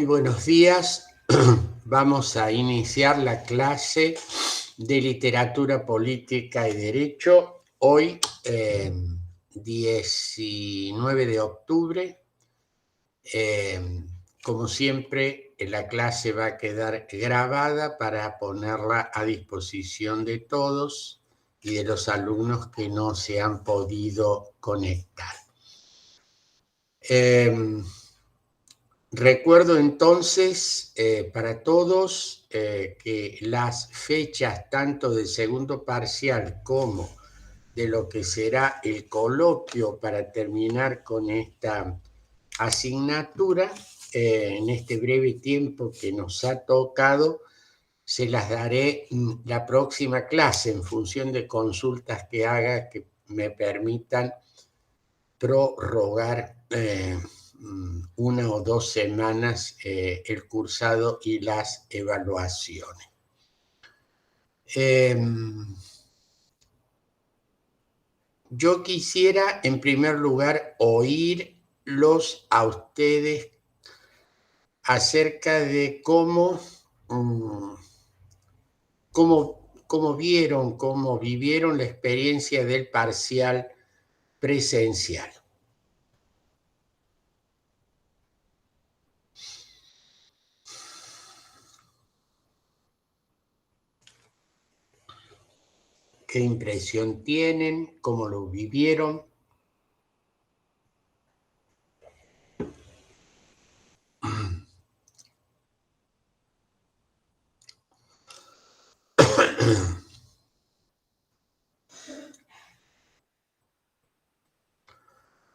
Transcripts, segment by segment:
Muy buenos días. Vamos a iniciar la clase de Literatura Política y Derecho. Hoy, 19 de octubre. Como siempre, la clase va a quedar grabada para ponerla a disposición de todos y de los alumnos que no se han podido conectar. Recuerdo entonces para todos que las fechas tanto del segundo parcial como de lo que será el coloquio para terminar con esta asignatura, en este breve tiempo que nos ha tocado, se las daré la próxima clase en función de consultas que haga que me permitan prorrogar una o dos semanas el cursado y las evaluaciones. Yo quisiera, en primer lugar, oírlos a ustedes acerca de cómo vieron, cómo vivieron la experiencia del parcial presencial. ¿Qué impresión tienen? ¿Cómo lo vivieron?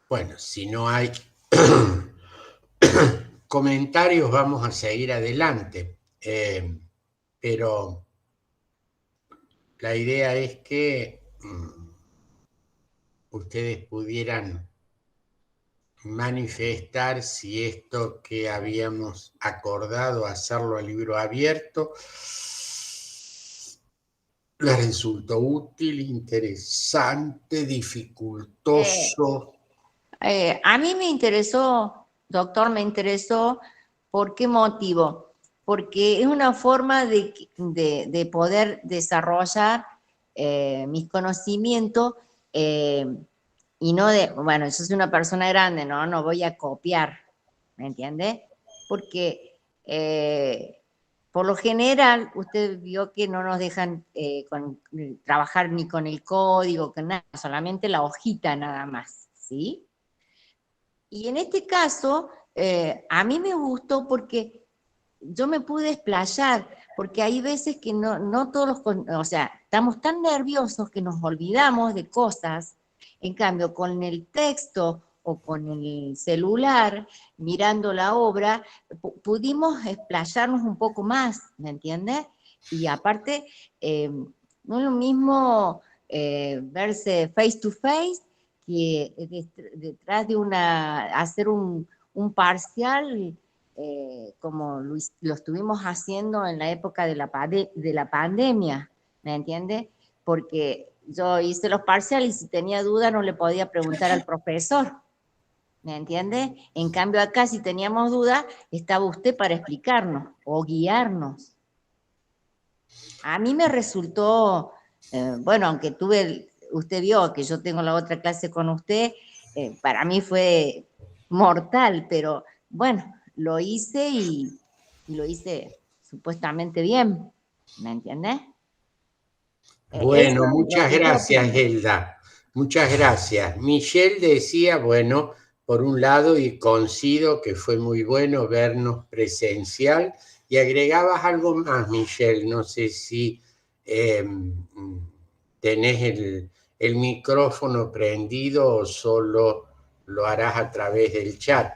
Bueno, si no hay comentarios, vamos a seguir adelante. Pero la idea es que ustedes pudieran manifestar si esto que habíamos acordado, hacerlo a libro abierto, les resultó útil, interesante, dificultoso. A mí me interesó, doctor, me interesó. ¿Por qué motivo? Porque es una forma de poder desarrollar mis conocimientos y no de, bueno, yo soy una persona grande, no voy a copiar, ¿me entiende? Porque por lo general, usted vio que no nos dejan trabajar ni con el código, con nada, solamente la hojita nada más, ¿sí? Y en este caso, a mí me gustó porque yo me pude explayar, porque hay veces que no todos o sea, estamos tan nerviosos que nos olvidamos de cosas. En cambio, con el texto o con el celular, mirando la obra, pudimos explayarnos un poco más, ¿me entiendes? Y aparte, no es lo mismo verse face to face que detrás de hacer un parcial como lo estuvimos haciendo en la época de la pandemia, ¿me entiende? Porque yo hice los parciales y si tenía duda no le podía preguntar al profesor, ¿me entiende? En cambio acá si teníamos duda estaba usted para explicarnos o guiarnos. A mí me resultó, bueno, aunque usted vio que yo tengo la otra clase con usted, para mí fue mortal, pero bueno, lo hice y lo hice supuestamente bien, ¿me entiendes? Bueno, muchas Yo gracias, opino. Elda. Muchas gracias. Michelle decía, bueno, por un lado, y coincido que fue muy bueno vernos presencial, y agregabas algo más, Michelle, no sé si tenés el micrófono prendido o solo lo harás a través del chat.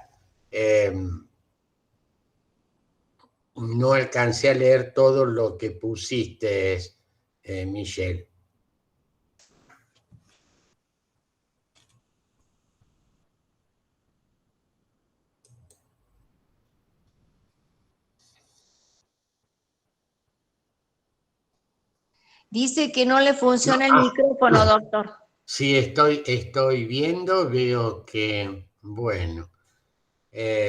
No alcancé a leer todo lo que pusiste, Michelle. Dice que no le No, funciona el micrófono, doctor. sí, estoy viendo, veo que, bueno,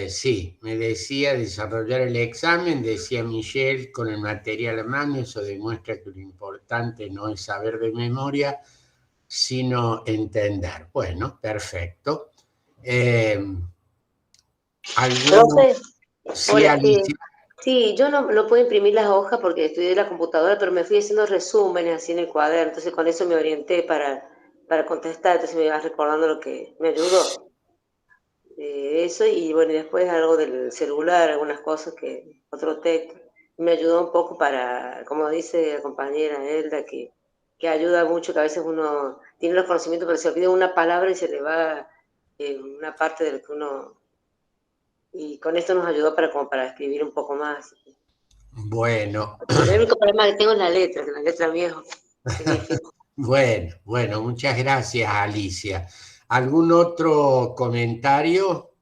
Sí, me decía desarrollar el examen, decía Michelle, con el material a mano. Eso demuestra que lo importante no es saber de memoria, sino entender. Bueno, perfecto. ¿Alguno? Profe, Sí, hola. Alicia. Sí, yo no puedo imprimir las hojas porque estudié en la computadora, pero me fui haciendo resúmenes así en el cuaderno, entonces con eso me orienté para contestar, entonces me ibas recordando lo que me ayudó. Eso y bueno, y después algo del celular, algunas cosas otro texto, me ayudó un poco para, como dice la compañera Elda, que ayuda mucho, que a veces uno tiene los conocimientos, pero se olvida una palabra y se le va una parte de lo que uno. Y con esto nos ayudó como para escribir un poco más. Bueno, El único problema que tengo es la letra, que la letra mía es difícil. bueno, muchas gracias, Alicia. ¿Algún otro comentario?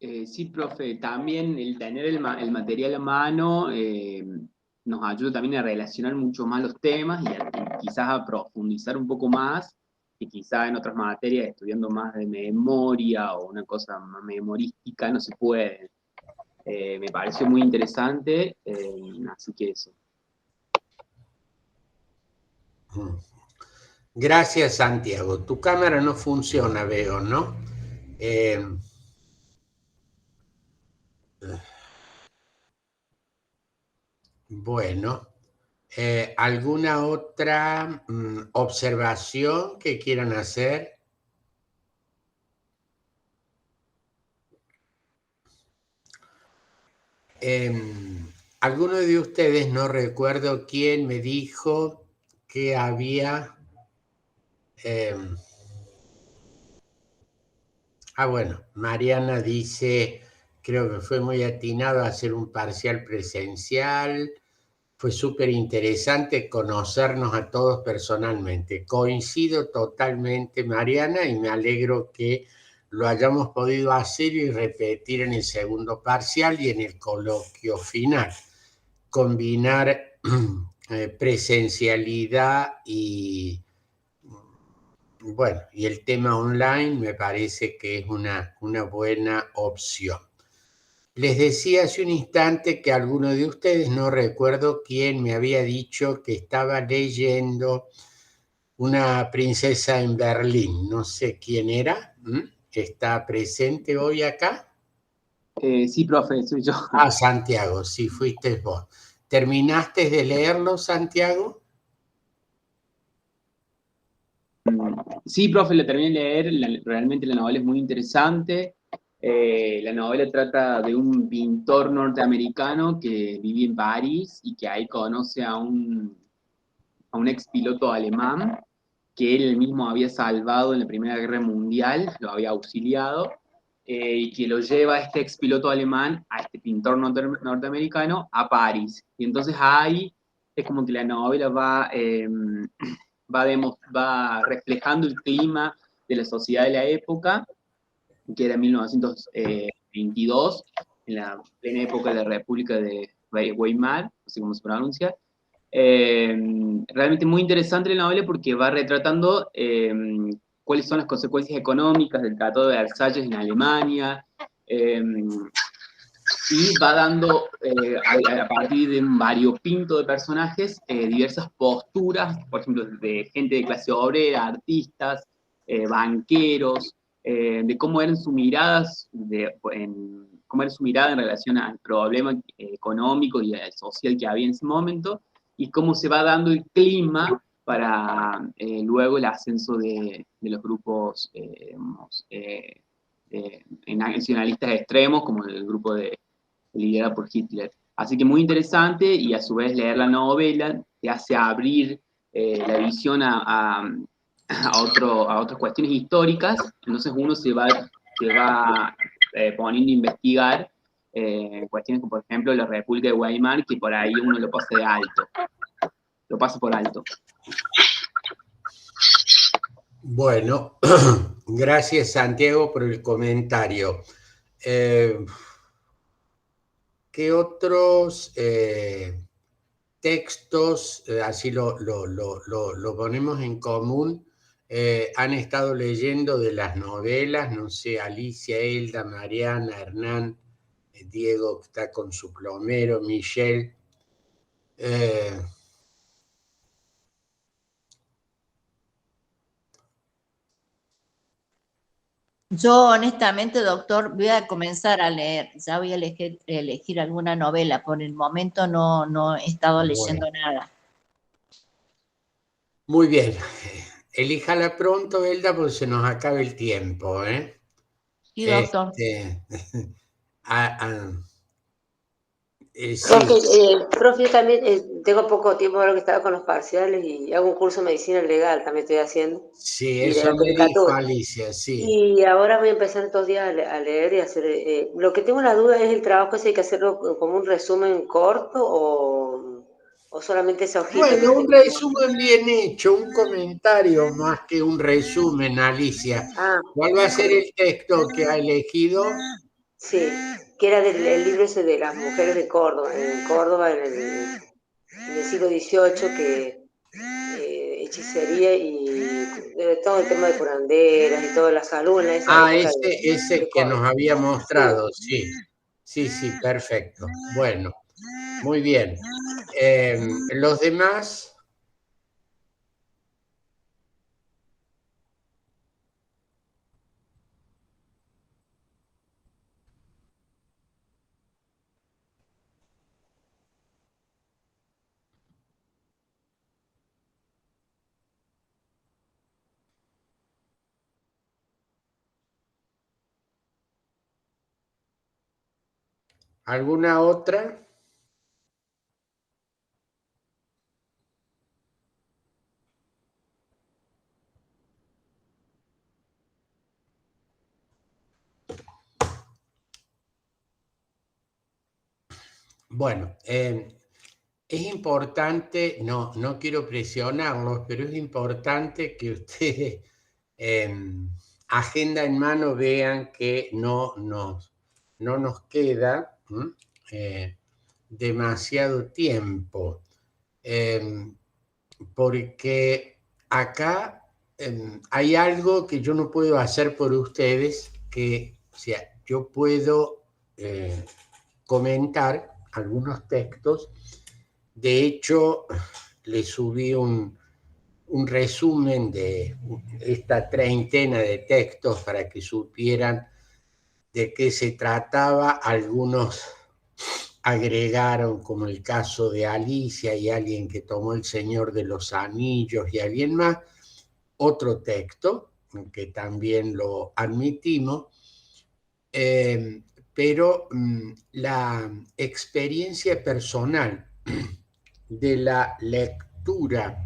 Sí, profe, también el tener el material a mano nos ayuda también a relacionar mucho más los temas y quizás a profundizar un poco más, que quizás en otras materias, estudiando más de memoria o una cosa más memorística, no se puede. Me pareció muy interesante, así que eso. Gracias, Santiago. Tu cámara no funciona, veo, ¿no? Eh, bueno, ¿alguna otra observación que quieran hacer? Alguno de ustedes, no recuerdo quién, me dijo que había... bueno, Mariana dice, creo que fue muy atinado a hacer un parcial presencial. Fue súper interesante conocernos a todos personalmente. Coincido totalmente, Mariana, y me alegro que lo hayamos podido hacer y repetir en el segundo parcial y en el coloquio final. Combinar presencialidad y, bueno, y el tema online me parece que es una buena opción. Les decía hace un instante que alguno de ustedes, no recuerdo quién, me había dicho que estaba leyendo Una princesa en Berlín. No sé quién era. ¿Está presente hoy acá? Sí, profe, soy yo. Santiago, sí, fuiste vos. ¿Terminaste de leerlo, Santiago? Sí, profe, la terminé de leer, realmente la novela es muy interesante. La novela trata de un pintor norteamericano que vive en París y que ahí conoce a un ex piloto alemán que él mismo había salvado en la Primera Guerra Mundial, lo había auxiliado, y que lo lleva este ex piloto alemán a este pintor norteamericano a París. Y entonces ahí es como que la novela va reflejando el clima de la sociedad de la época, que era 1922, en la plena época de la República de Weimar, así como se pronuncia. Realmente muy interesante la novela porque va retratando cuáles son las consecuencias económicas del Tratado de Versalles en Alemania, y va dando, a partir de un variopinto de personajes, diversas posturas, por ejemplo, de gente de clase obrera, artistas, banqueros, de cómo eran sus miradas, cómo era su mirada en relación al problema económico y social que había en ese momento, y cómo se va dando el clima para luego el ascenso de los grupos nacionalistas extremos, como el grupo liderada por Hitler. Así que muy interesante y a su vez leer la novela te hace abrir la visión a otras cuestiones históricas, entonces uno se va poniendo a investigar cuestiones como por ejemplo la República de Weimar, que por ahí uno lo pasa por alto. Bueno, gracias, Santiago, por el comentario. ¿Qué otros textos, así lo ponemos en común, han estado leyendo de las novelas, no sé, Alicia, Elda, Mariana, Hernán, Diego que está con su plomero, Michelle. Yo honestamente, doctor, voy a comenzar a leer, ya voy a elegir alguna novela, por el momento no he estado leyendo nada. Muy bien, elíjala pronto, Elda, porque se nos acaba el tiempo, ¿eh? Sí, doctor. Sí. Profe, yo también tengo poco tiempo ahora que estaba con los parciales y hago un curso de medicina legal, también estoy haciendo, Sí, y de eso la me dijo judicatura. Alicia, sí. Y ahora voy a empezar estos días a leer y a hacer. Lo que tengo la duda es el trabajo, si hay que hacerlo como un resumen corto o solamente esa hojita que Bueno, un tengo. resumen bien hecho, un comentario más que un resumen, Alicia. Ah, ¿Cuál va a ser el texto que ha elegido? sí, que era del el libro ese de las mujeres de Córdoba, en Córdoba en el siglo XVIII, que hechicería y todo el tema de curanderas y toda la salud en esa Ah, época ese de que Córdoba. nos había Sí. mostrado, sí. Sí, sí, perfecto. Bueno, muy bien. Los demás, ¿alguna otra? Bueno, es importante, no quiero presionarlos, pero es importante que ustedes, agenda en mano, vean que no nos queda demasiado tiempo, porque acá hay algo que yo no puedo hacer por ustedes, que, o sea, yo puedo comentar algunos textos. De hecho, le subí un resumen de esta treintena de textos para que supieran de qué se trataba. Algunos agregaron, como el caso de Alicia y alguien que tomó El Señor de los Anillos y alguien más, otro texto que también lo admitimos. Pero la experiencia personal de la lectura,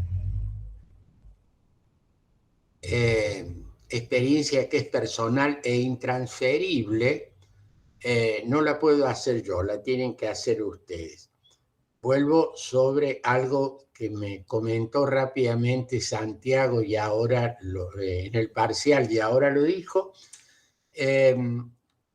experiencia que es personal e intransferible, no la puedo hacer yo, la tienen que hacer ustedes. Vuelvo sobre algo que me comentó rápidamente Santiago y ahora en el parcial y ahora lo dijo,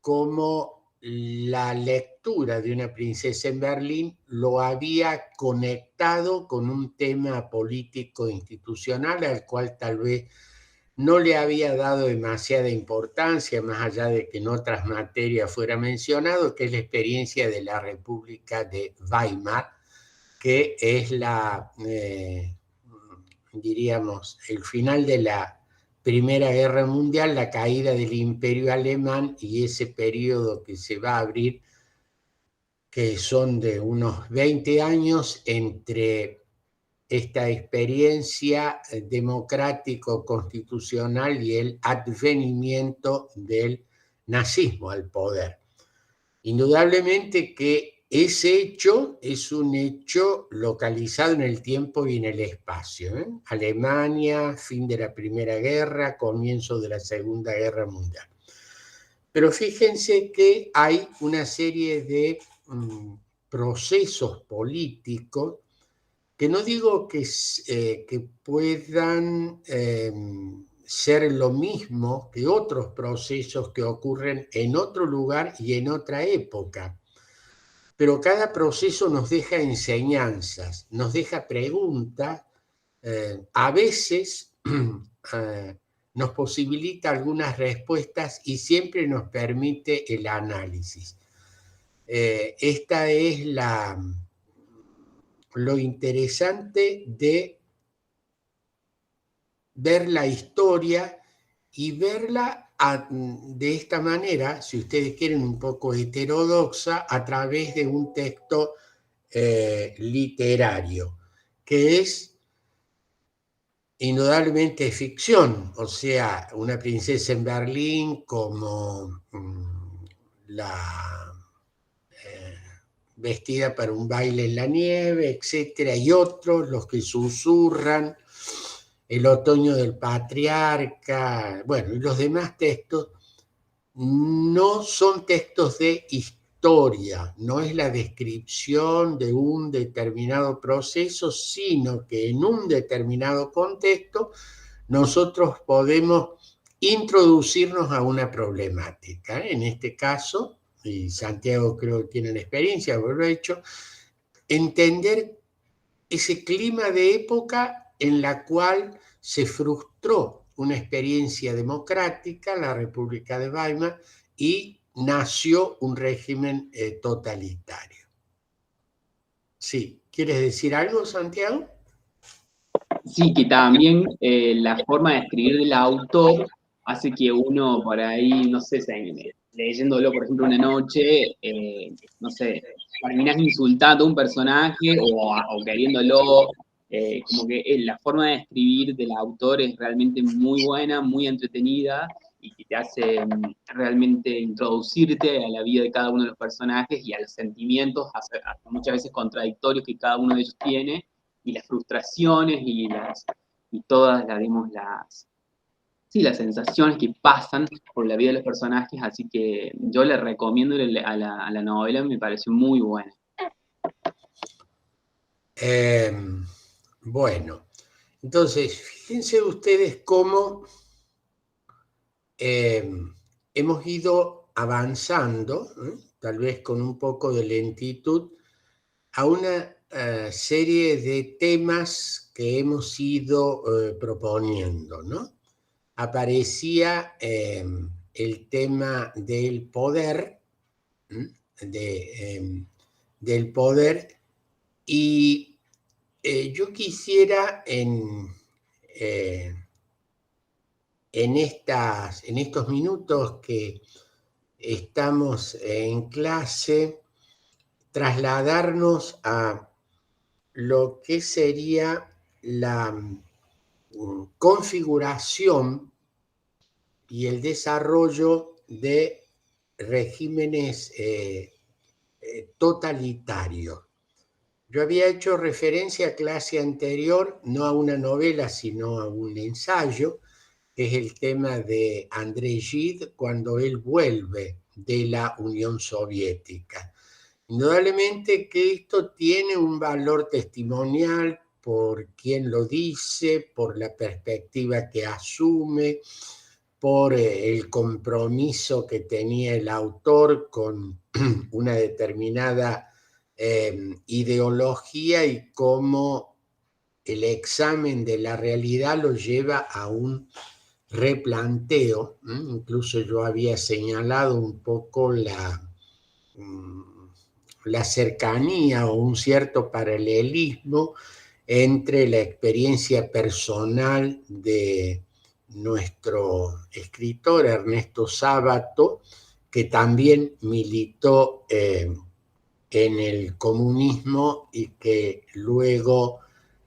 como la lectura de Una princesa en Berlín lo había conectado con un tema político institucional al cual tal vez no le había dado demasiada importancia, más allá de que en otras materias fuera mencionado, que es la experiencia de la República de Weimar, que es diríamos, el final de la Primera Guerra Mundial, la caída del Imperio Alemán y ese periodo que se va a abrir, que son de unos 20 años entre esta experiencia democrático-constitucional y el advenimiento del nazismo al poder. Indudablemente que ese hecho es un hecho localizado en el tiempo y en el espacio, ¿eh? Alemania, fin de la Primera Guerra, comienzo de la Segunda Guerra Mundial. Pero fíjense que hay una serie de procesos políticos que no digo que puedan ser lo mismo que otros procesos que ocurren en otro lugar y en otra época, pero cada proceso nos deja enseñanzas, nos deja preguntas, a veces nos posibilita algunas respuestas y siempre nos permite el análisis. Esta es lo interesante de ver la historia y verla de esta manera, si ustedes quieren, un poco heterodoxa, a través de un texto literario, que es indudablemente ficción, o sea, Una princesa en Berlín, como la Vestida para un baile en la nieve, etcétera, y otros, Los que susurran, El otoño del patriarca, bueno, y los demás textos no son textos de historia, no es la descripción de un determinado proceso, sino que en un determinado contexto nosotros podemos introducirnos a una problemática. En este caso, y Santiago creo que tiene la experiencia, lo he hecho, entender ese clima de época en la cual se frustró una experiencia democrática, la República de Weimar, y nació un régimen totalitario. Sí, ¿quieres decir algo, Santiago? Sí, que también la forma de escribir del autor hace que uno por ahí, no sé, leyéndolo, por ejemplo, una noche, no sé, terminas insultando a un personaje o queriéndolo, como que la forma de escribir del autor es realmente muy buena, muy entretenida y que te hace realmente introducirte a la vida de cada uno de los personajes y a los sentimientos, muchas veces contradictorios que cada uno de ellos tiene, y las frustraciones y todas las sensaciones que pasan por la vida de los personajes, así que yo le recomiendo a la novela, me pareció muy buena. Bueno, entonces, fíjense ustedes cómo hemos ido avanzando, tal vez con un poco de lentitud, a una serie de temas que hemos ido proponiendo, ¿no? Aparecía el tema del poder, del poder, y yo quisiera en estos minutos que estamos en clase, trasladarnos a lo que sería la configuración y el desarrollo de regímenes totalitarios. Yo había hecho referencia a clase anterior, no a una novela, sino a un ensayo, que es el tema de André Gide cuando él vuelve de la Unión Soviética. Indudablemente que esto tiene un valor testimonial por quien lo dice, por la perspectiva que asume, por el compromiso que tenía el autor con una determinada ideología y cómo el examen de la realidad lo lleva a un replanteo. Incluso yo había señalado un poco la cercanía o un cierto paralelismo entre la experiencia personal de nuestro escritor Ernesto Sábato, que también militó en el comunismo y que luego,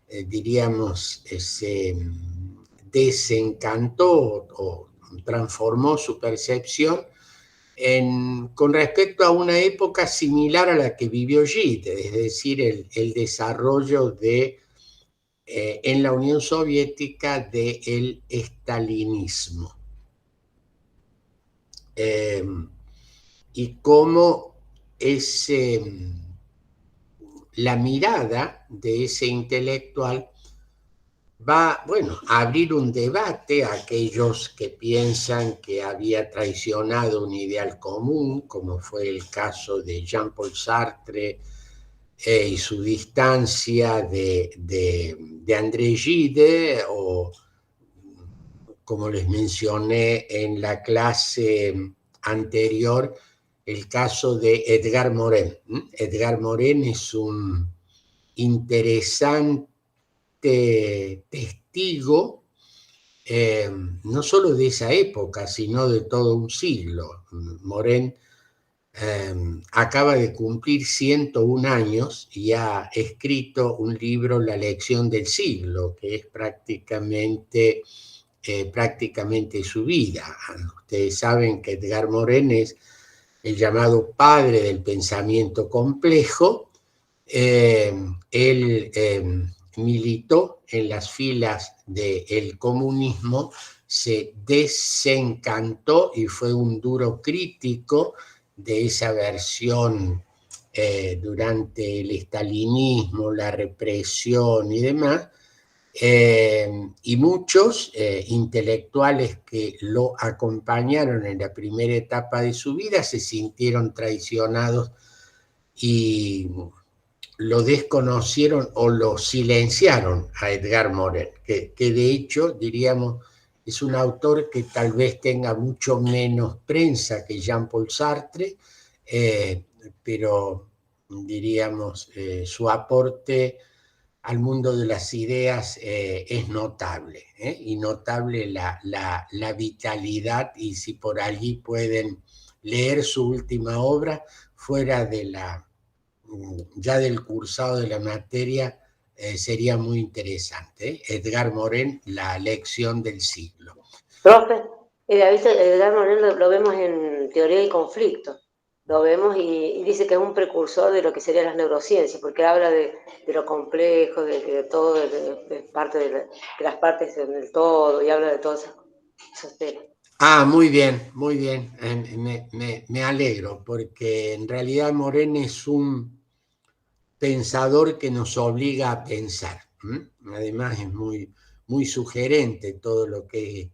diríamos, se desencantó o transformó su percepción con respecto a una época similar a la que vivió Gide, es decir, el desarrollo en la Unión Soviética del estalinismo. Y cómo la mirada de ese intelectual va, a abrir un debate a aquellos que piensan que había traicionado un ideal común, como fue el caso de Jean-Paul Sartre y su distancia de André Gide, o como les mencioné en la clase anterior, el caso de Edgar Morin. Edgar Morin es un interesante testigo, no solo de esa época, sino de todo un siglo. Morin acaba de cumplir 101 años y ha escrito un libro, La lección del siglo, que es prácticamente su vida. Ustedes saben que Edgar Morin es el llamado padre del pensamiento complejo. Él militó en las filas del comunismo, se desencantó y fue un duro crítico de esa versión durante el estalinismo, la represión y demás. Y muchos intelectuales que lo acompañaron en la primera etapa de su vida se sintieron traicionados y lo desconocieron o lo silenciaron a Edgar Morin, que de hecho, diríamos, es un autor que tal vez tenga mucho menos prensa que Jean-Paul Sartre, pero diríamos, su aporte al mundo de las ideas es notable, y notable la vitalidad, y si por allí pueden leer su última obra, fuera de ya del cursado de la materia, sería muy interesante. Edgar Morin, La lección del siglo. Profe, Edgar Morin lo vemos en Teoría del Conflicto. Lo vemos y dice que es un precursor de lo que serían las neurociencias, porque habla de lo complejo, de todo, de las partes del todo, y habla de todos esos temas. Muy bien, muy bien. Me alegro, porque en realidad Morin es un pensador que nos obliga a pensar. Además es muy, muy sugerente todo lo que es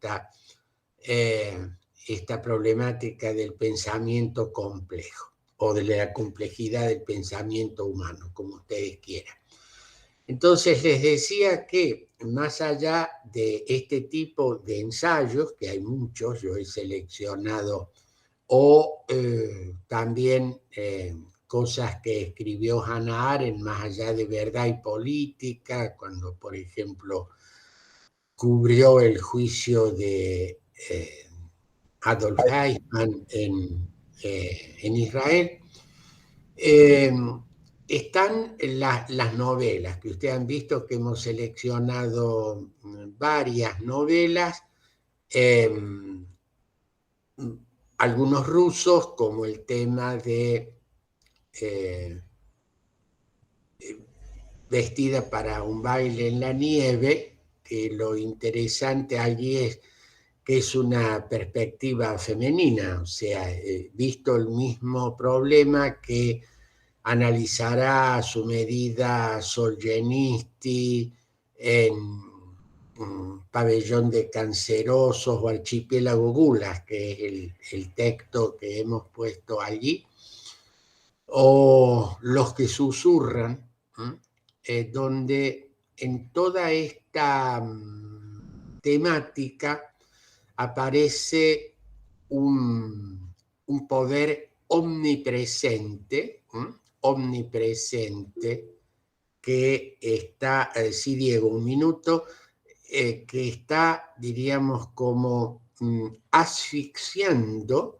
esta problemática del pensamiento complejo, o de la complejidad del pensamiento humano, como ustedes quieran. Entonces les decía que más allá de este tipo de ensayos, que hay muchos, yo he seleccionado, o también cosas que escribió Hannah Arendt, más allá de Verdad y Política, cuando, por ejemplo, cubrió el juicio de Adolf Eichmann en Israel. Están las novelas que ustedes han visto, que hemos seleccionado varias novelas, algunos rusos, como el tema de Vestida para un baile en la nieve, que lo interesante allí es que es una perspectiva femenina, o sea, visto el mismo problema que analizará a su medida Solzhenitsyn en Pabellón de Cancerosos o Archipiélago Gulas, que es el texto que hemos puesto allí, o Los que susurran, donde en toda esta temática aparece un poder omnipresente, que está, sí, Diego, un minuto, que está, diríamos, como asfixiando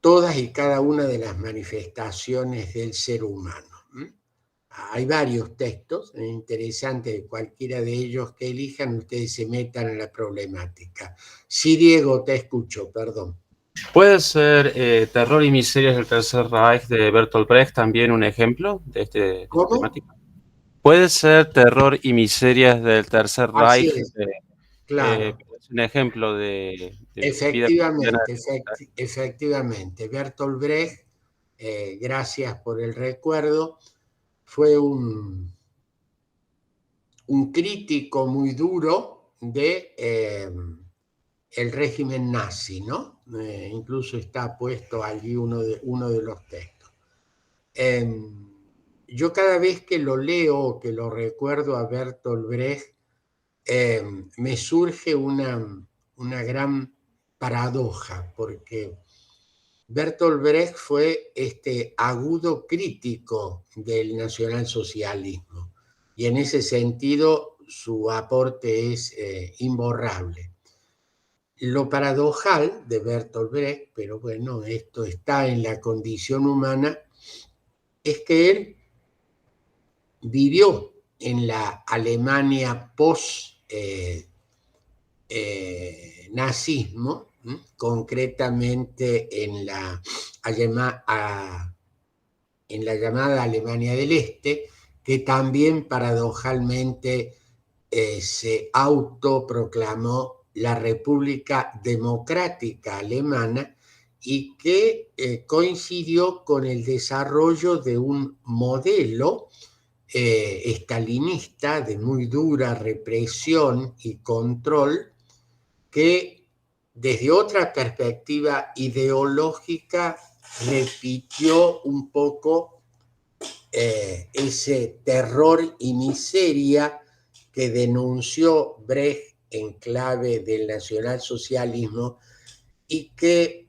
todas y cada una de las manifestaciones del ser humano. Hay varios textos interesantes, de cualquiera de ellos que elijan, ustedes se metan en la problemática. Sí, Diego, te escucho, perdón. ¿Puede ser Terror y miserias del Tercer Reich de Bertolt Brecht también un ejemplo de esta temática? ¿Puede ser Terror y miserias del Tercer Reich? Así es, claro. Es un ejemplo de Efectivamente. Bertolt Brecht, gracias por el recuerdo, fue un crítico muy duro de el régimen nazi, ¿no? Incluso está puesto allí uno de los textos. Yo cada vez que lo leo o que lo recuerdo a Bertolt Brecht, me surge una gran paradoja, porque Bertolt Brecht fue este agudo crítico del nacionalsocialismo y en ese sentido su aporte es imborrable. Lo paradojal de Bertolt Brecht, pero bueno, esto está en la condición humana, es que él vivió en la Alemania post-nazismo, concretamente en la llamada Alemania del Este, que también paradojalmente se autoproclamó la República Democrática Alemana y que coincidió con el desarrollo de un modelo estalinista de muy dura represión y control que desde otra perspectiva ideológica repitió un poco ese terror y miseria que denunció Brecht en clave del nacionalsocialismo y que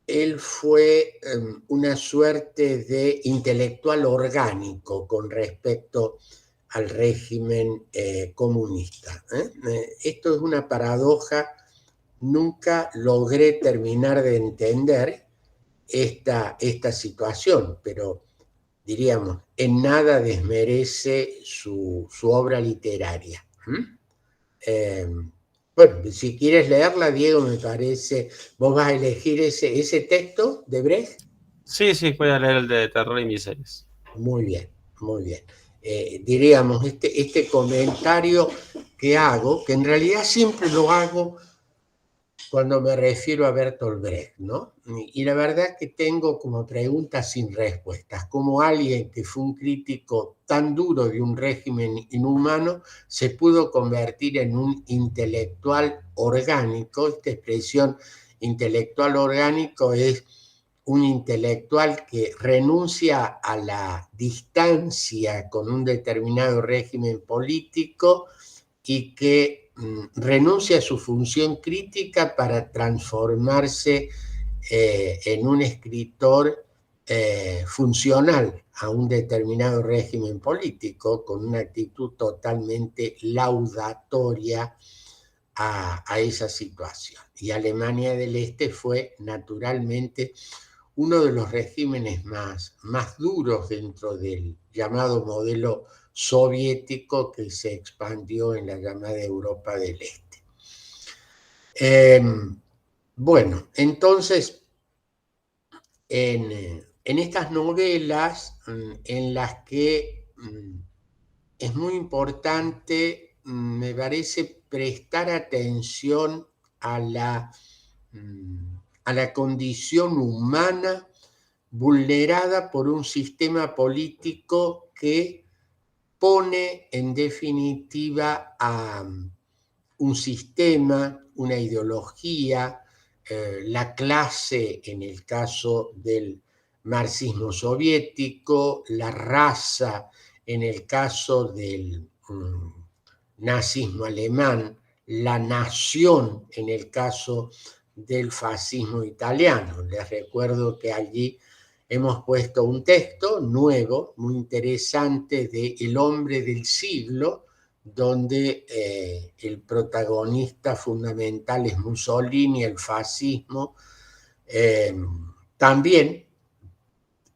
él fue una suerte de intelectual orgánico con respecto al régimen comunista. Esto es una paradoja, nunca logré terminar de entender esta situación, pero diríamos, en nada desmerece su obra literaria. Bueno, si quieres leerla, Diego, me parece, ¿vos vas a elegir ese texto de Brecht? Sí, voy a leer el de Terror y Miserias. Muy bien, muy bien. Diríamos, este comentario que hago, que en realidad siempre lo hago cuando me refiero a Bertolt Brecht, ¿no? Y la verdad que tengo como preguntas sin respuestas, como alguien que fue un crítico tan duro de un régimen inhumano se pudo convertir en un intelectual orgánico. Esta expresión intelectual orgánico es un intelectual que renuncia a la distancia con un determinado régimen político y que renuncia a su función crítica para transformarse en un escritor funcional a un determinado régimen político, con una actitud totalmente laudatoria a esa situación. Y Alemania del Este fue naturalmente uno de los regímenes más duros dentro del llamado modelo soviético que se expandió en la llamada Europa del Este. Bueno, entonces, en estas novelas en las que es muy importante, me parece, prestar atención a la condición humana vulnerada por un sistema político que pone en definitiva a un sistema, una ideología, la clase en el caso del marxismo soviético, la raza en el caso del nazismo alemán, la nación en el caso del fascismo italiano. Les recuerdo que allí hemos puesto un texto nuevo, muy interesante, de El hombre del siglo, donde el protagonista fundamental es Mussolini, el fascismo. También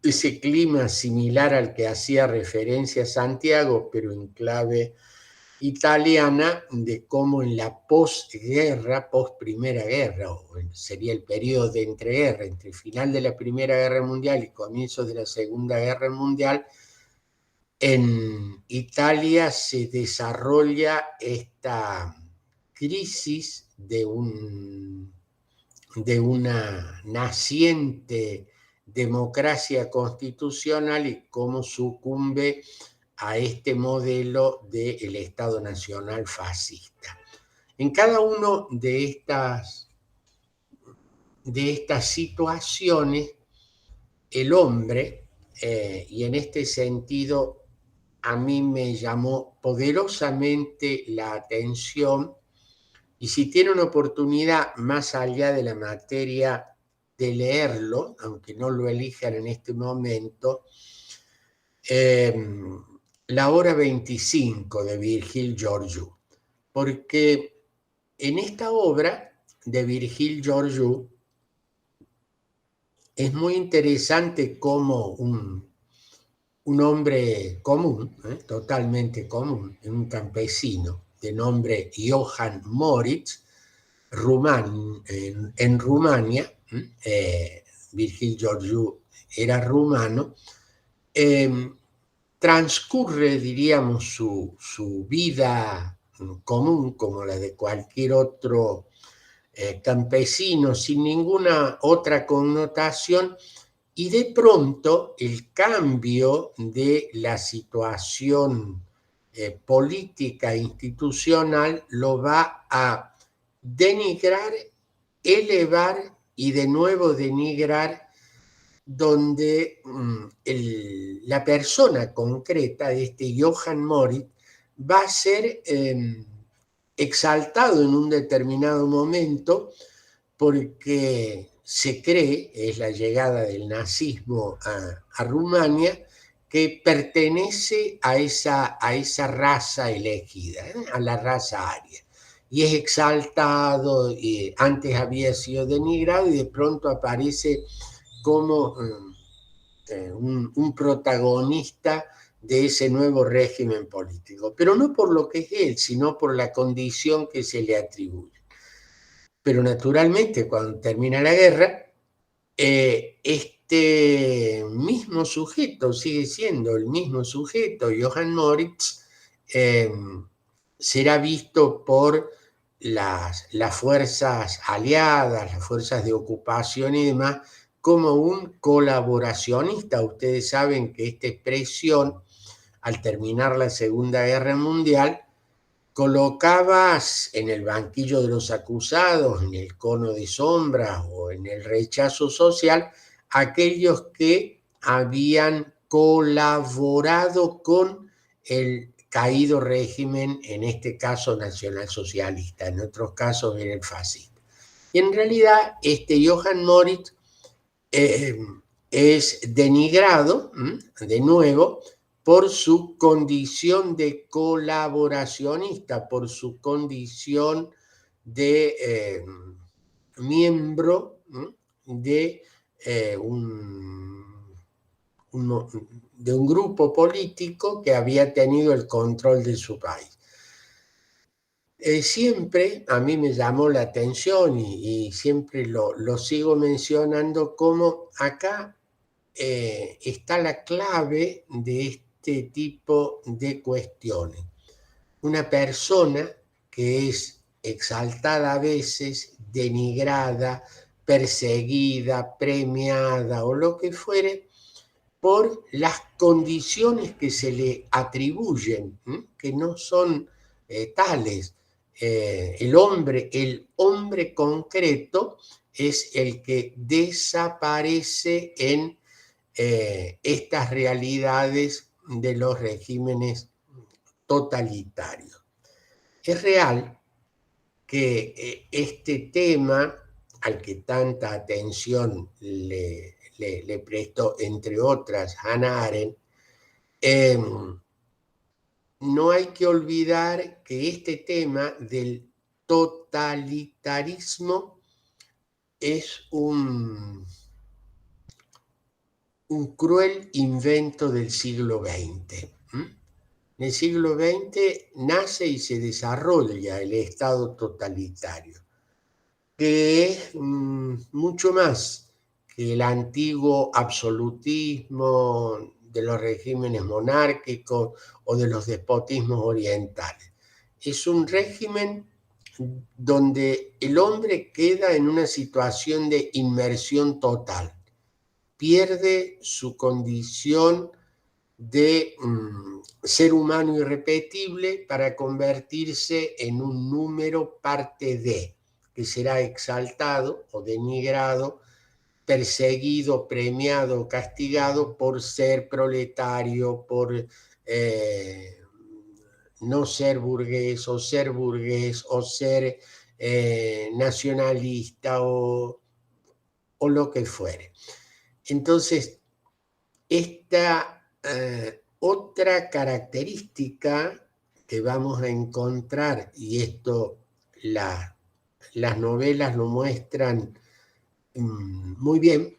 ese clima similar al que hacía referencia Santiago, pero en clave italiana, de cómo en la posguerra, post-primera guerra, o sería el periodo de entreguerra, entre el final de la Primera Guerra Mundial y comienzos de la Segunda Guerra Mundial, en Italia se desarrolla esta crisis de una naciente democracia constitucional y cómo sucumbe a este modelo del Estado Nacional fascista. En cada una de estas situaciones, el hombre, y en este sentido a mí me llamó poderosamente la atención, y si tiene una oportunidad más allá de la materia de leerlo, aunque no lo elijan en este momento, La hora 25 de Virgil Georgiou, porque en esta obra de Virgil Georgiou es muy interesante cómo un hombre común, totalmente común, un campesino de nombre Johann Moritz, en Rumania, Virgil Georgiou era rumano, transcurre, diríamos, su vida común como la de cualquier otro campesino, sin ninguna otra connotación, y de pronto el cambio de la situación política e institucional lo va a denigrar, elevar y de nuevo denigrar, donde la persona concreta de este Johann Moritz va a ser exaltado en un determinado momento, porque se cree, es la llegada del nazismo a Rumania, que pertenece a esa raza elegida, a la raza aria. Y es exaltado, y antes había sido denigrado, y de pronto aparece como un protagonista de ese nuevo régimen político, pero no por lo que es él, sino por la condición que se le atribuye. Pero naturalmente, cuando termina la guerra, este mismo sujeto sigue siendo el mismo sujeto, Johann Moritz, será visto por las fuerzas aliadas, las fuerzas de ocupación y demás, como un colaboracionista. Ustedes saben que esta expresión, al terminar la Segunda Guerra Mundial, colocabas en el banquillo de los acusados, en el cono de sombras o en el rechazo social, aquellos que habían colaborado con el caído régimen, en este caso nacionalsocialista, en otros casos era el fascista. Y en realidad este Johann Moritz es denigrado, de nuevo, por su condición de colaboracionista, por su condición de miembro de de un grupo político que había tenido el control de su país. Siempre a mí me llamó la atención, y siempre lo sigo mencionando, como acá está la clave de este tipo de cuestiones. Una persona que es exaltada a veces, denigrada, perseguida, premiada o lo que fuere, por las condiciones que se le atribuyen, que no son tales. El hombre concreto es el que desaparece en estas realidades de los regímenes totalitarios. Es real que este tema, al que tanta atención le prestó, entre otras, Hannah Arendt, no hay que olvidar que este tema del totalitarismo es un cruel invento del siglo XX. En el siglo XX nace y se desarrolla el Estado totalitario, que es mucho más que el antiguo absolutismo de los regímenes monárquicos o de los despotismos orientales. Es un régimen donde el hombre queda en una situación de inmersión total, pierde su condición de ser humano irrepetible para convertirse en un número parte de, que será exaltado o denigrado, perseguido, premiado, castigado por ser proletario, por no ser burgués o ser nacionalista o lo que fuere. Entonces, esta otra característica que vamos a encontrar, y esto las novelas lo muestran muy bien,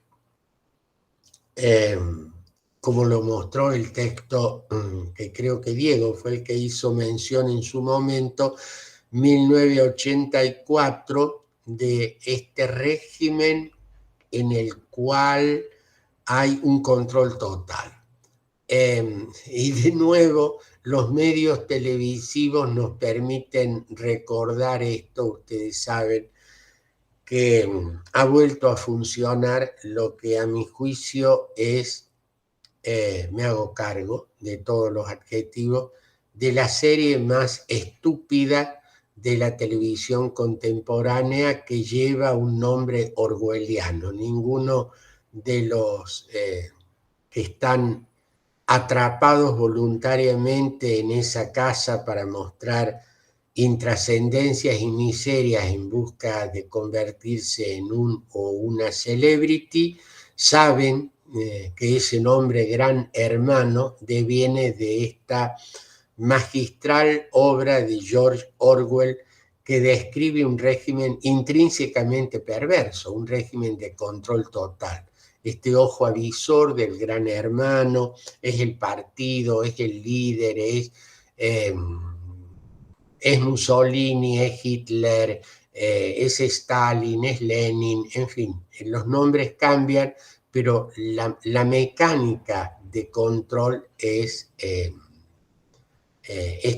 como lo mostró el texto que creo que Diego fue el que hizo mención en su momento, 1984, de este régimen en el cual hay un control total. Y de nuevo, los medios televisivos nos permiten recordar esto. Ustedes saben que ha vuelto a funcionar lo que a mi juicio es, me hago cargo de todos los adjetivos, de la serie más estúpida de la televisión contemporánea, que lleva un nombre orwelliano. Ninguno de los que están atrapados voluntariamente en esa casa para mostrar intrascendencias y miserias en busca de convertirse en un o una celebrity, saben que ese nombre Gran Hermano deviene de esta magistral obra de George Orwell, que describe un régimen intrínsecamente perverso, un régimen de control total. Este ojo avisor del Gran Hermano es el partido, es el líder, es Mussolini, es Hitler, es Stalin, es Lenin, en fin, los nombres cambian, pero la mecánica de control es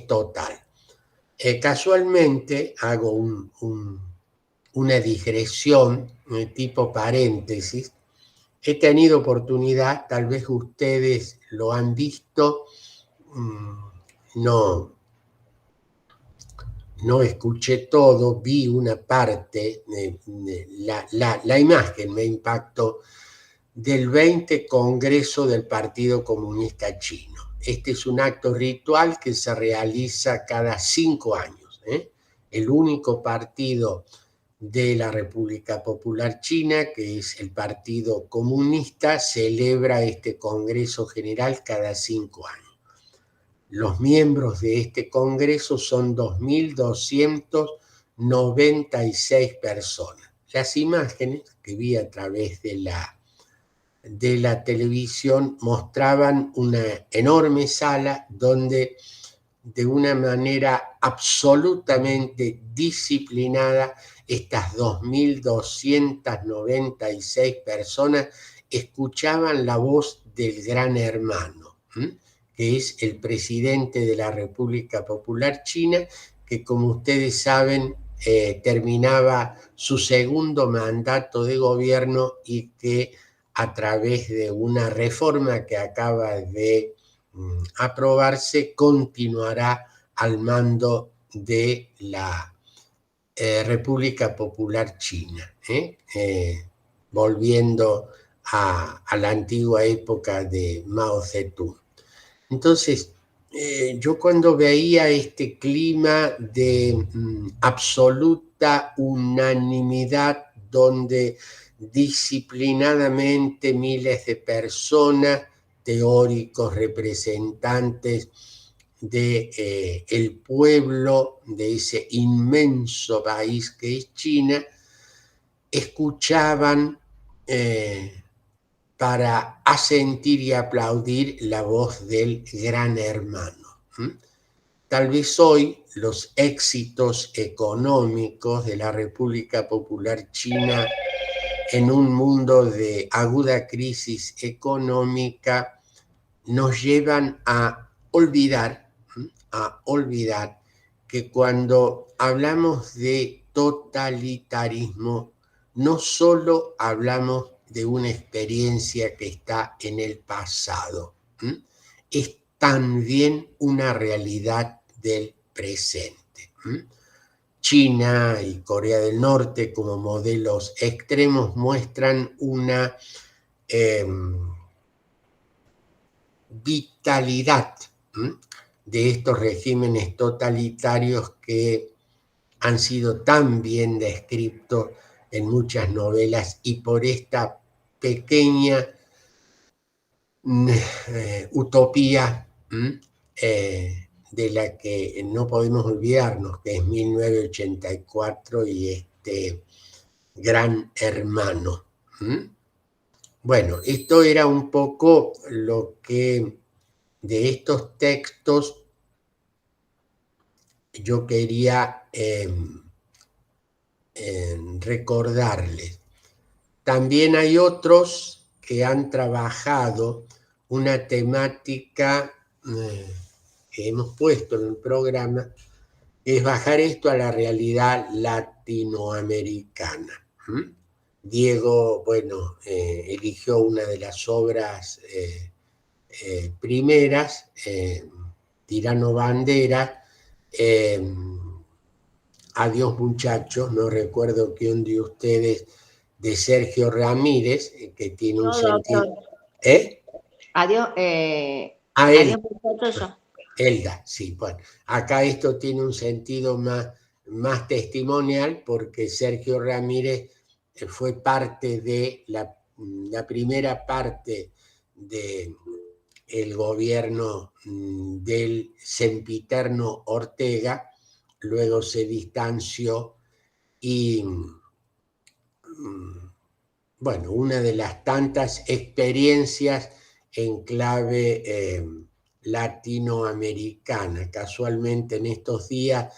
total. Casualmente hago una digresión tipo paréntesis. He tenido oportunidad, tal vez ustedes lo han visto, no escuché todo, vi una parte, la imagen me impactó, del 20 Congreso del Partido Comunista Chino. Este es un acto ritual que se realiza cada 5 años. El único partido de la República Popular China, que es el Partido Comunista, celebra este Congreso General cada 5 años. Los miembros de este Congreso son 2.296 personas. Las imágenes que vi a través de la televisión mostraban una enorme sala donde, de una manera absolutamente disciplinada, estas 2.296 personas escuchaban la voz del Gran Hermano, que es el presidente de la República Popular China, que, como ustedes saben, terminaba su segundo mandato de gobierno y que, a través de una reforma que acaba de aprobarse, continuará al mando de la República Popular China, volviendo a la antigua época de Mao Zedong. Entonces, yo cuando veía este clima de absoluta unanimidad, donde disciplinadamente miles de personas, teóricos, representantes de el pueblo de ese inmenso país que es China, escuchaban para asentir y aplaudir la voz del Gran Hermano. Tal vez hoy los éxitos económicos de la República Popular China, en un mundo de aguda crisis económica, nos llevan a olvidar que cuando hablamos de totalitarismo, no solo hablamos de una experiencia que está en el pasado, es también una realidad del presente. China y Corea del Norte, como modelos extremos, muestran una vitalidad de estos regímenes totalitarios que han sido tan bien descritos en muchas novelas y por esta pequeña utopía de la que no podemos olvidarnos, que es 1984 y este Gran Hermano. Bueno, esto era un poco lo que de estos textos yo quería recordarles. También hay otros que han trabajado una temática que hemos puesto en el programa, que es bajar esto a la realidad latinoamericana. Diego, bueno, eligió una de las obras primeras, Tirano Bandera, Adiós muchachos, no recuerdo quién de ustedes, de Sergio Ramírez, que tiene un sentido... Adiós, adiós muchachos. Elda, sí, bueno, acá esto tiene un sentido más testimonial porque Sergio Ramírez fue parte de la primera parte del gobierno del sempiterno Ortega, luego se distanció y, bueno, una de las tantas experiencias en clave latinoamericana. Casualmente en estos días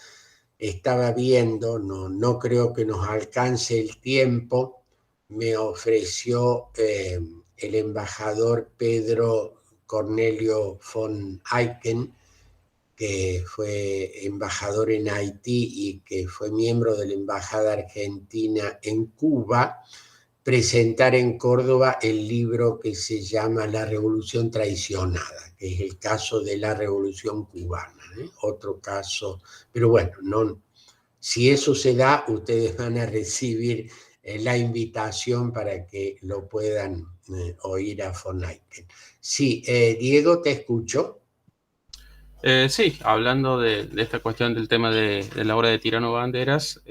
estaba viendo, no creo que nos alcance el tiempo, me ofreció el embajador Pedro Cornelio von Aiken, que fue embajador en Haití y que fue miembro de la Embajada Argentina en Cuba, presentar en Córdoba el libro que se llama La Revolución Traicionada, que es el caso de la Revolución Cubana, otro caso, pero bueno, si eso se da, ustedes van a recibir la invitación para que lo puedan oír a von Aiken. Sí, Diego, te escucho. Sí, hablando de esta cuestión del tema de la obra de Tirano Banderas,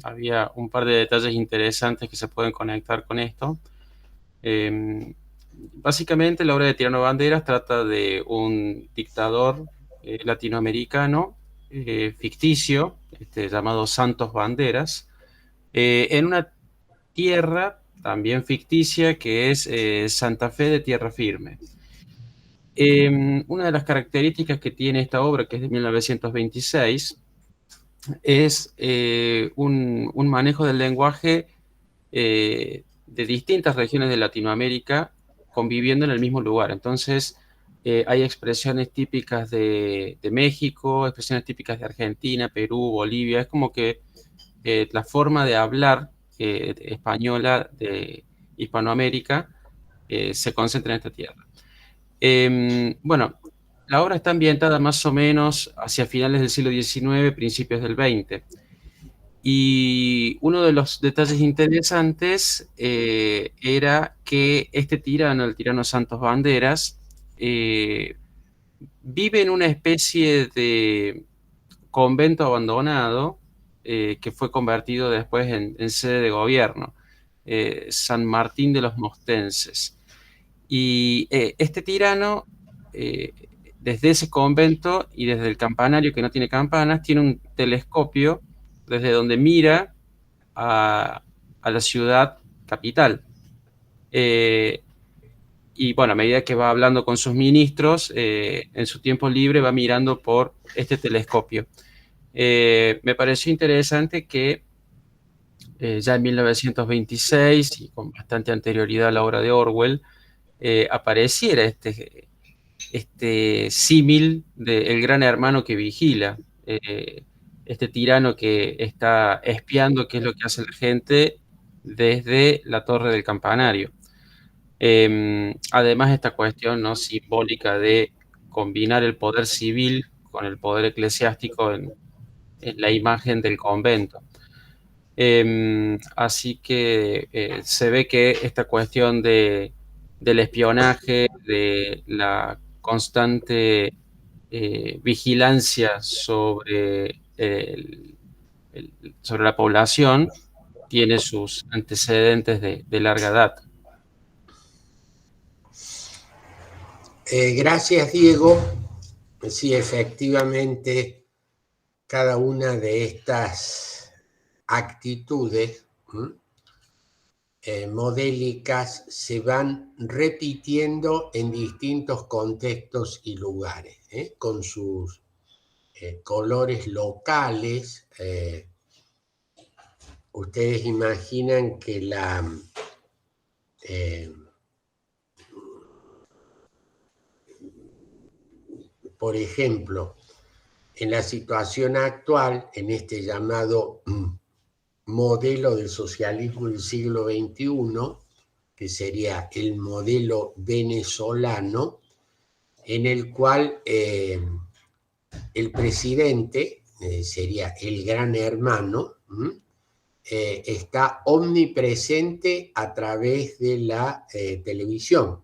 había un par de detalles interesantes que se pueden conectar con esto. Básicamente, la obra de Tirano Banderas trata de un dictador latinoamericano ficticio, llamado Santos Banderas, en una tierra también ficticia que es Santa Fe de Tierra Firme. Una de las características que tiene esta obra, que es de 1926, es un manejo del lenguaje de distintas regiones de Latinoamérica conviviendo en el mismo lugar. Entonces, hay expresiones típicas de México, expresiones típicas de Argentina, Perú, Bolivia. Es como que la forma de hablar española de Hispanoamérica se concentra en esta tierra. Bueno, la obra está ambientada más o menos hacia finales del siglo XIX, principios del XX. Y uno de los detalles interesantes era que este tirano, el tirano Santos Banderas, vive en una especie de convento abandonado que fue convertido después en sede de gobierno, San Martín de los Mostenses. Y este tirano, desde ese convento y desde el campanario que no tiene campanas, tiene un telescopio desde donde mira a la ciudad capital. Y bueno, a medida que va hablando con sus ministros, en su tiempo libre va mirando por este telescopio. Me pareció interesante que ya en 1926, y con bastante anterioridad a la obra de Orwell, apareciera este símil del gran hermano que vigila, este tirano que está espiando qué es lo que hace la gente desde la torre del campanario. Además, esta cuestión, ¿no?, simbólica de combinar el poder civil con el poder eclesiástico en la imagen del convento. Así que se ve que esta cuestión del espionaje, de la constante vigilancia sobre la población tiene sus antecedentes de larga data. Gracias, Diego. Sí, efectivamente, cada una de estas actitudes modélicas se van repitiendo en distintos contextos y lugares, con sus colores locales. Ustedes imaginan que por ejemplo, en la situación actual, en este llamado modelo del socialismo del siglo XXI, que sería el modelo venezolano, en el cual el presidente, sería el gran hermano, está omnipresente a través de la televisión.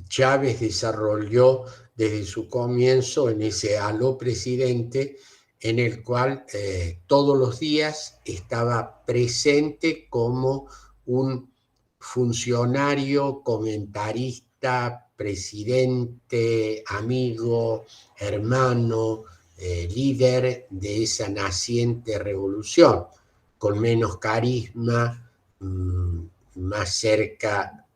Chávez desarrolló desde su comienzo en ese aló presidente, en el cual todos los días estaba presente como un funcionario, comentarista, presidente, amigo, hermano, líder de esa naciente revolución, con menos carisma, más cerca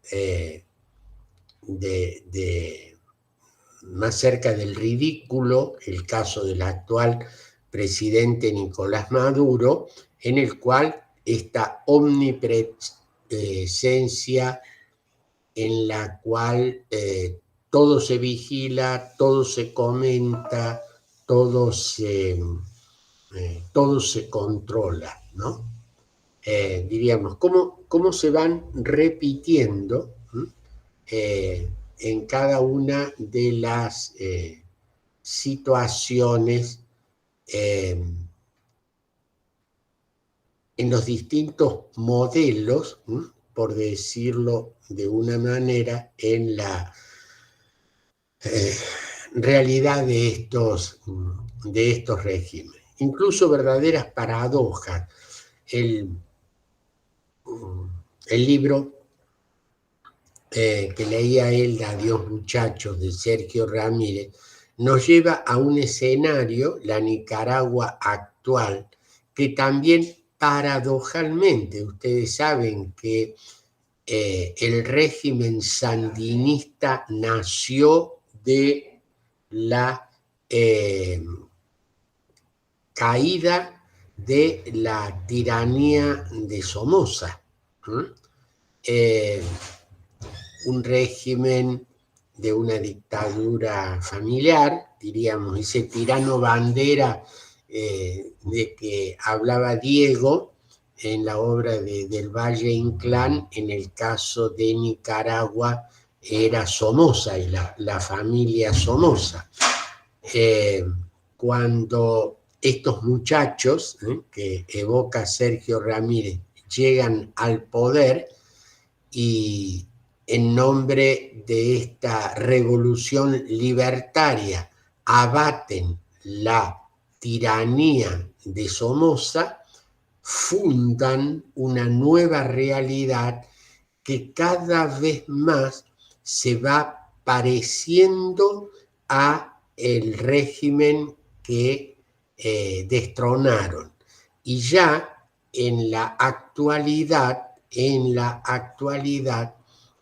más cerca del ridículo, el caso del actual presidente Nicolás Maduro, en el cual esta omnipresencia en la cual todo se vigila, todo se comenta, todo se controla, ¿no? Diríamos, ¿cómo se van repitiendo en cada una de las situaciones, en los distintos modelos, por decirlo de una manera, en la realidad de estos regímenes. Incluso verdaderas paradojas. El libro que leía él, Adiós muchachos, de Sergio Ramírez, nos lleva a un escenario, la Nicaragua actual, que también paradojalmente, ustedes saben que el régimen sandinista nació de la caída de la tiranía de Somoza. Un régimen de una dictadura familiar, diríamos, ese tirano bandera de que hablaba Diego en la obra del Valle Inclán. En el caso de Nicaragua era Somoza y la familia Somoza. Cuando estos muchachos que evoca Sergio Ramírez llegan al poder y en nombre de esta revolución libertaria abaten la tiranía de Somoza, fundan una nueva realidad que cada vez más se va pareciendo a el régimen que destronaron. Y ya en la actualidad,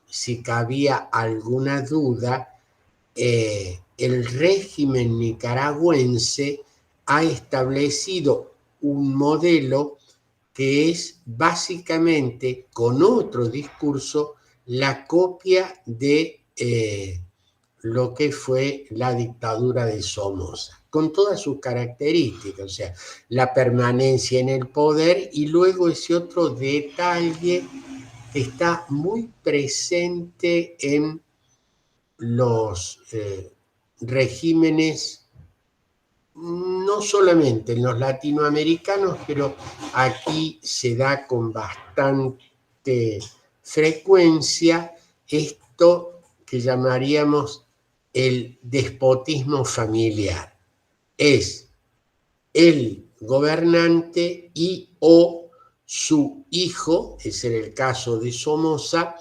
si cabía alguna duda, el régimen nicaragüense ha establecido un modelo que es básicamente, con otro discurso, la copia de lo que fue la dictadura de Somoza, con todas sus características, o sea, la permanencia en el poder y luego ese otro detalle que está muy presente en los regímenes, no solamente en los latinoamericanos, pero aquí se da con bastante frecuencia esto que llamaríamos el despotismo familiar. Es el gobernante y o su hijo, ese era el caso de Somoza,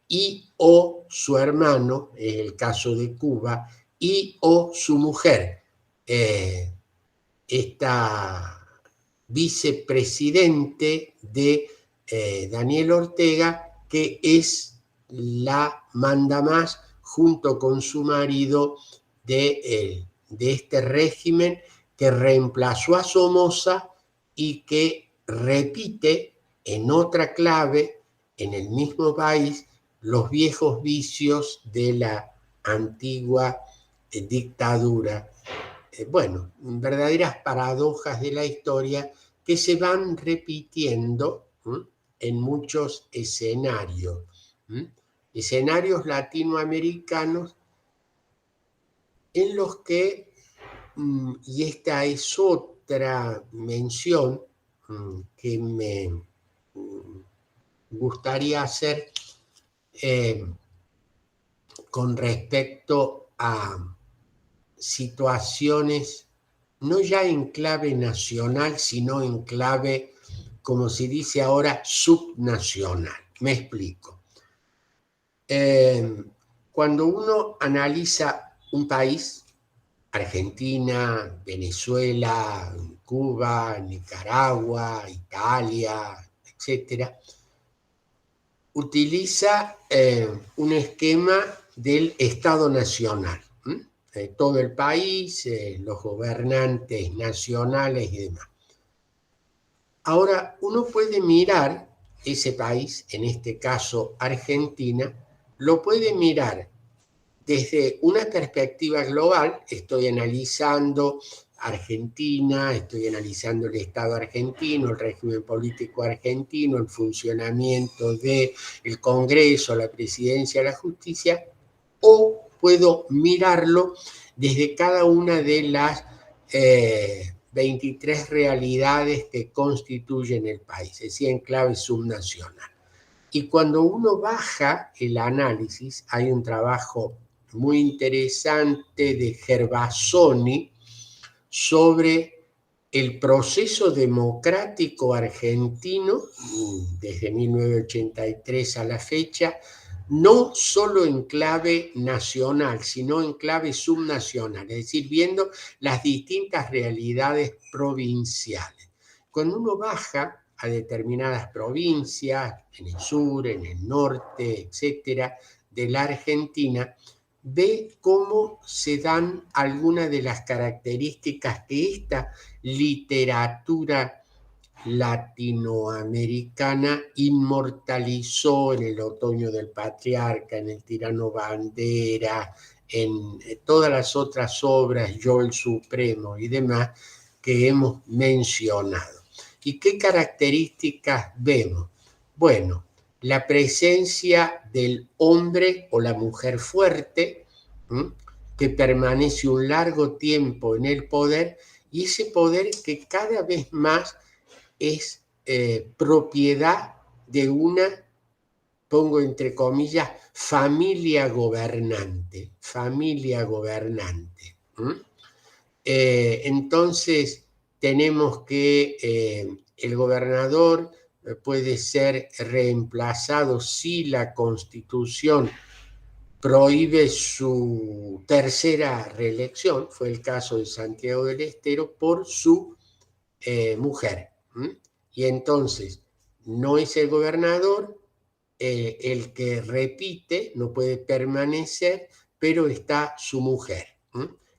y o su hermano, es el caso de Cuba, y o su mujer, esta vicepresidente de Daniel Ortega, que es la mandamás junto con su marido de este régimen que reemplazó a Somoza y que repite en otra clave, en el mismo país, los viejos vicios de la antigua dictadura. Bueno, verdaderas paradojas de la historia que se van repitiendo en muchos escenarios. Escenarios latinoamericanos en los que, y esta es otra mención que me gustaría hacer con respecto a situaciones no ya en clave nacional, sino en clave, como se dice ahora, subnacional. Me explico. Cuando uno analiza un país, Argentina, Venezuela, Cuba, Nicaragua, Italia, etc., utiliza un esquema del Estado Nacional. Todo el país, los gobernantes nacionales y demás. Ahora, uno puede mirar ese país, en este caso Argentina, lo puede mirar desde una perspectiva global. Estoy analizando Argentina, estoy analizando el Estado argentino, el régimen político argentino, el funcionamiento del Congreso, la presidencia, la justicia, o puedo mirarlo desde cada una de las 23 realidades que constituyen el país, es decir, en clave subnacional. Y cuando uno baja el análisis, hay un trabajo muy interesante de Gervasoni sobre el proceso democrático argentino desde 1983 a la fecha, no solo en clave nacional, sino en clave subnacional, es decir, viendo las distintas realidades provinciales. Cuando uno baja a determinadas provincias, en el sur, en el norte, etcétera, de la Argentina, ve cómo se dan algunas de las características que esta literatura latinoamericana inmortalizó en El otoño del patriarca, en El tirano Bandera, en todas las otras obras, Yo el Supremo y demás, que hemos mencionado. ¿Y qué características vemos? Bueno, la presencia del hombre o la mujer fuerte, que permanece un largo tiempo en el poder, y ese poder que cada vez más es propiedad de una, pongo entre comillas, familia gobernante. Entonces, tenemos que el gobernador puede ser reemplazado si la Constitución prohíbe su tercera reelección, fue el caso de Santiago del Estero, por su mujer. Y entonces no es el gobernador el que repite, no puede permanecer, pero está su mujer.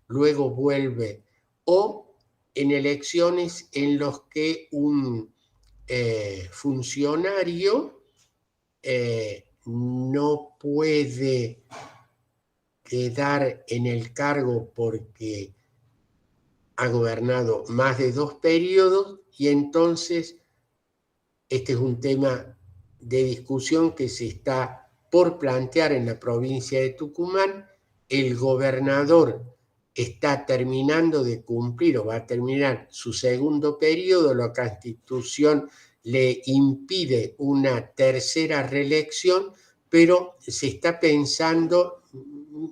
Luego vuelve, o en elecciones en los que un funcionario no puede quedar en el cargo porque ha gobernado más de 2 periodos, y entonces este es un tema de discusión que se está por plantear en la provincia de Tucumán. El gobernador está terminando de cumplir o va a terminar su segundo periodo, la Constitución le impide una tercera reelección, pero se está pensando,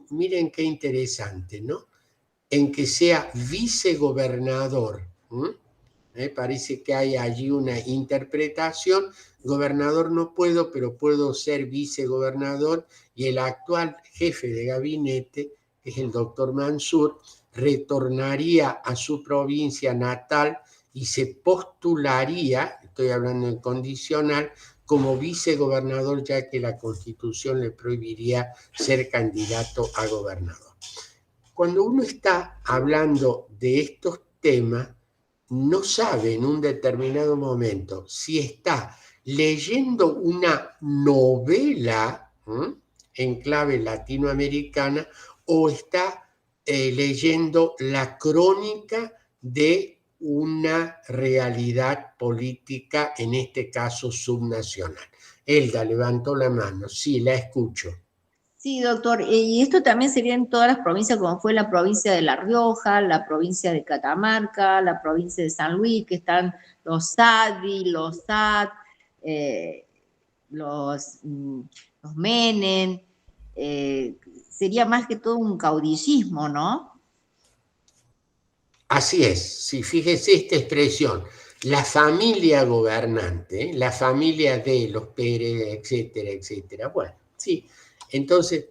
miren qué interesante, ¿no? En que sea vicegobernador. Parece que hay allí una interpretación. Gobernador no puedo, pero puedo ser vicegobernador, y el actual jefe de gabinete, que es el doctor Mansur, retornaría a su provincia natal y se postularía, estoy hablando en condicional, como vicegobernador, ya que la Constitución le prohibiría ser candidato a gobernador. Cuando uno está hablando de estos temas, no sabe en un determinado momento si está leyendo una novela en clave latinoamericana o está leyendo la crónica de una realidad política, en este caso subnacional. Elda levantó la mano. Sí, la escucho. Sí, doctor, y esto también sería en todas las provincias, como fue la provincia de La Rioja, la provincia de Catamarca, la provincia de San Luis, que están los SADI, los SAT, los Menem, sería más que todo un caudillismo, ¿no? Así es, sí, fíjese esta expresión, la familia gobernante, la familia de los Pérez, etcétera, etcétera. Bueno, sí, entonces,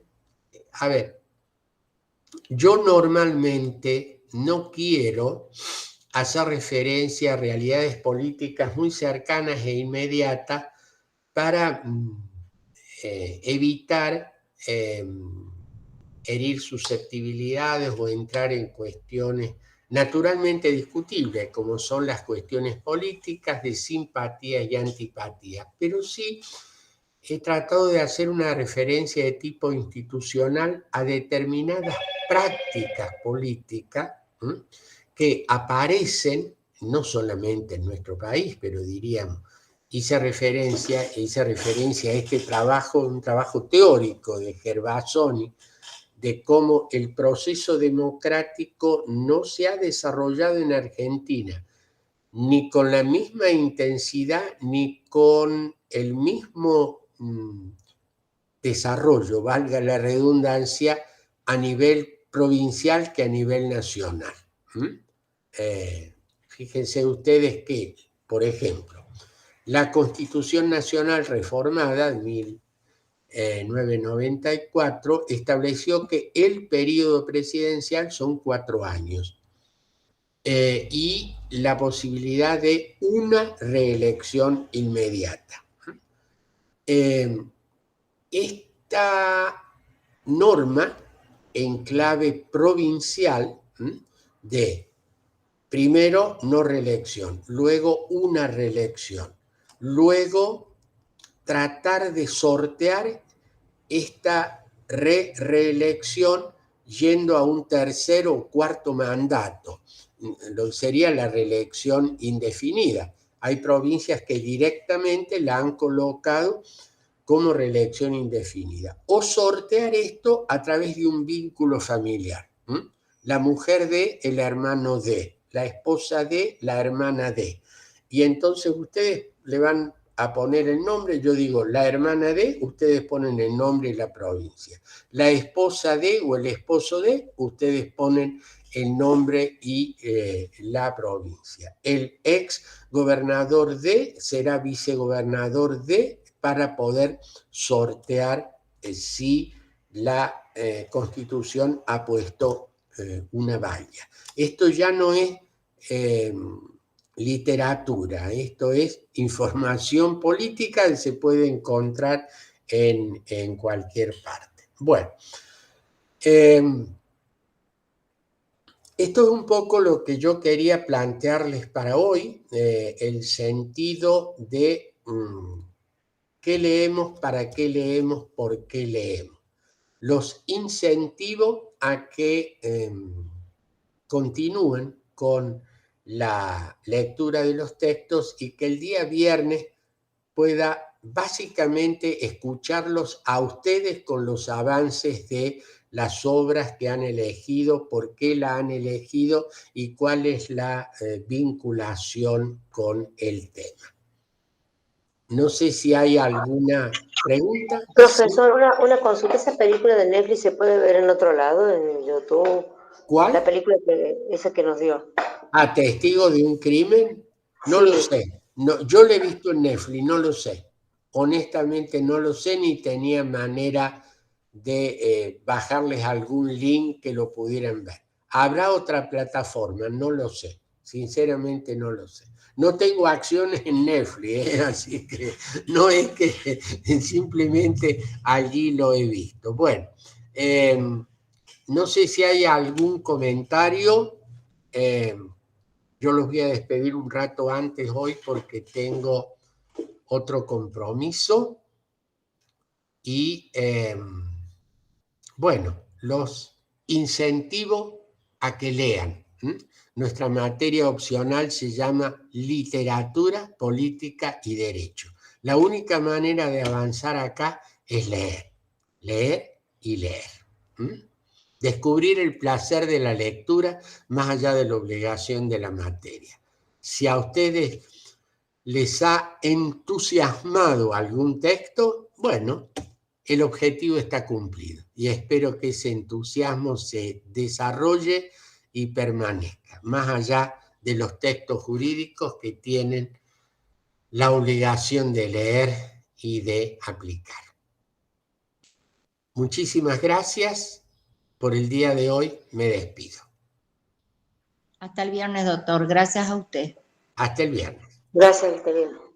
a ver, yo normalmente no quiero hacer referencia a realidades políticas muy cercanas e inmediatas para evitar herir susceptibilidades o entrar en cuestiones naturalmente discutibles, como son las cuestiones políticas de simpatía y antipatía. Pero sí he tratado de hacer una referencia de tipo institucional a determinadas prácticas políticas que aparecen no solamente en nuestro país, pero diríamos, hice referencia a este trabajo, un trabajo teórico de Gervasoni, de cómo el proceso democrático no se ha desarrollado en Argentina, ni con la misma intensidad, ni con el mismo desarrollo, valga la redundancia, a nivel provincial que a nivel nacional. Fíjense ustedes que, por ejemplo, la Constitución Nacional reformada en 1994 estableció que el periodo presidencial son 4 años y la posibilidad de una reelección inmediata. Esta norma en clave provincial de primero no reelección, luego una reelección, luego tratar de sortear esta reelección yendo a un tercer o cuarto mandato. Sería la reelección indefinida. Hay provincias que directamente la han colocado como reelección indefinida. O sortear esto a través de un vínculo familiar. La mujer de, el hermano de, la esposa de, la hermana de. Y entonces ustedes le van a poner el nombre, yo digo la hermana de, ustedes ponen el nombre y la provincia. La esposa de o el esposo de, ustedes ponen el nombre y la provincia. El ex gobernador de será vicegobernador de, para poder sortear si la Constitución ha puesto una valla. Esto ya no es literatura, esto es información política que se puede encontrar en cualquier parte. Bueno, esto es un poco lo que yo quería plantearles para hoy, el sentido de qué leemos, para qué leemos, por qué leemos. Los incentivo a que continúen con la lectura de los textos y que el día viernes pueda básicamente escucharlos a ustedes con los avances de las obras que han elegido, por qué la han elegido y cuál es la vinculación con el tema. No sé si hay alguna pregunta. Profesor, una consulta, ¿esa película de Netflix se puede ver en otro lado, en YouTube? La ¿Cuál? película esa que nos dio. ¿A testigo de un crimen? No lo Sí. sé. No, yo lo he visto en Netflix, no lo sé. Honestamente no lo sé, ni tenía manera de bajarles algún link que lo pudieran ver. ¿Habrá otra plataforma? No lo sé. Sinceramente no lo sé. No tengo acciones en Netflix, así que no es que simplemente allí lo he visto. Bueno, no sé si hay algún comentario. Yo los voy a despedir un rato antes hoy porque tengo otro compromiso y bueno, los incentivo a que lean. Nuestra materia opcional se llama Literatura, Política y Derecho. La única manera de avanzar acá es leer, leer y leer. Descubrir el placer de la lectura más allá de la obligación de la materia. Si a ustedes les ha entusiasmado algún texto, bueno, el objetivo está cumplido y espero que ese entusiasmo se desarrolle y permanezca, más allá de los textos jurídicos que tienen la obligación de leer y de aplicar. Muchísimas gracias. Por el día de hoy me despido. Hasta el viernes, doctor. Gracias a usted. Hasta el viernes. Gracias, Victorino.